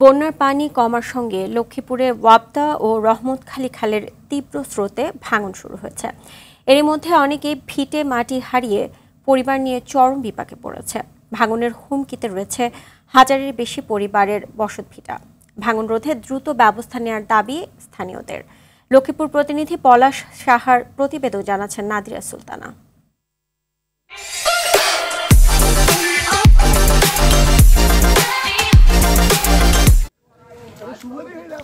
বন্যার পানি কমার সঙ্গে লক্ষ্মীপুরে ওয়াপদা ও রহমতখালী খালের তীব্র স্রোতে ভাঙন শুরু হয়েছে। এরই মধ্যে অনেকেই ভিটে মাটি হারিয়ে পরিবার নিয়ে চরম বিপাকে পড়েছে। ভাঙনের হুমকিতে রয়েছে হাজারের বেশি পরিবারের বসতভিটা। ভাঙন রোধে দ্রুত ব্যবস্থা নেওয়ার দাবি স্থানীয়দের। লক্ষ্মীপুর প্রতিনিধি পলাশ সাহার প্রতিবেদক জানাচ্ছেন নাদিরা সুলতানা।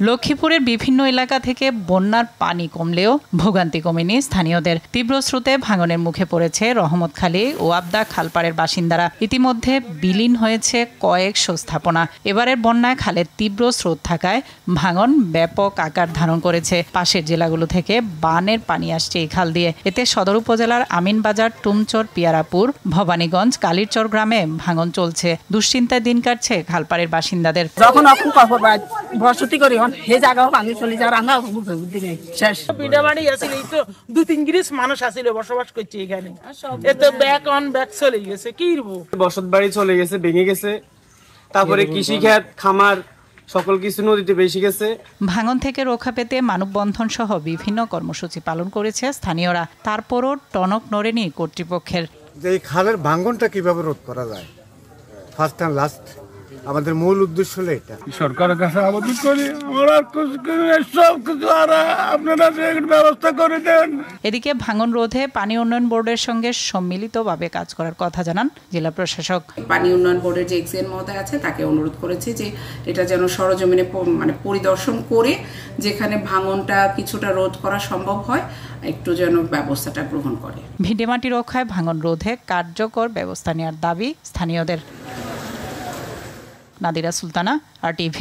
লক্ষ্মীপুরের বিভিন্ন এলাকা থেকে বন্যার পানি কমলেও ভোগান্তি কমেনি স্থানীয়দের। তীব্র স্রোতে ভাঙনের মুখে পড়েছে রহমতখালী ও ওয়াপদা খালপাড়ের বাসিন্দারা। ইতিমধ্যে বিলীন হয়েছে কয়েকশো স্থাপনা। এবারের বন্যায় খালের তীব্র স্রোত থাকায় ভাঙন ব্যাপক আকার ধারণ করেছে। পাশের জেলাগুলো থেকে বানের পানি আসছে এই খাল দিয়ে। এতে সদর উপজেলার আমিনবাজার, টুমচর, পিয়ারাপুর, ভবানীগঞ্জ, কালীরচর গ্রামে ভাঙন চলছে। দুশ্চিন্তায় দিন কাটছে খালপাড়ের বাসিন্দাদের। যখন বসতি করি হে জায়গাও ভাঙি চলে যাওয়ার আমরা শেষ পিঠা বাড়ি আসলে তো 2-3 গিরিশ মানুষ আসলে বসবাস করছে এখানে। এত ব্যাক অন ব্যাক চলে গেছে, কি করবো? বসত বাড়ি চলে গেছে, ভেঙে গেছে। তারপরে কৃষিখাত, খামার সকল কিছু নদীতে বেশি গেছে। ভাঙন থেকে রক্ষা পেতে মানববন্ধন সহ বিভিন্ন কর্মসূচি পালন করেছে স্থানীয়রা। তারপরও টনক নড়েনি কর্তৃপক্ষের। এই খালের ভাঙনটা কিভাবে রোধ করা যায়, ফার্স্ট অ্যান্ড লাস্ট আমাদের মূল উদ্দেশ্য হলো এটা। সরকারের কাছে আবেদন করি আমরা সব কিছু আপনারা ব্যবস্থা করে দেন। এদিকে ভাঙন রোধে পানি উন্নয়ন বোর্ডের সঙ্গে সম্মিলিতভাবে কাজ করার কথা জানান জেলা প্রশাসক। পানি উন্নয়ন বোর্ডের যে এক্সিএন মহোদয় আছে তাকে অনুরোধ করেছে যে এটা যেন সরজমিনে পরিদর্শন করে যেখানে ভাঙনটা কিছুটা রোধ করা সম্ভব হয় একটু যেন ব্যবস্থাটা গ্রহণ করে। ভিটেমাটি রক্ষায় ভাঙন রোধে কার্যকর ব্যবস্থা নেওয়ার দাবি স্থানীয়দের। নাদিরা সুলতানা, RTV।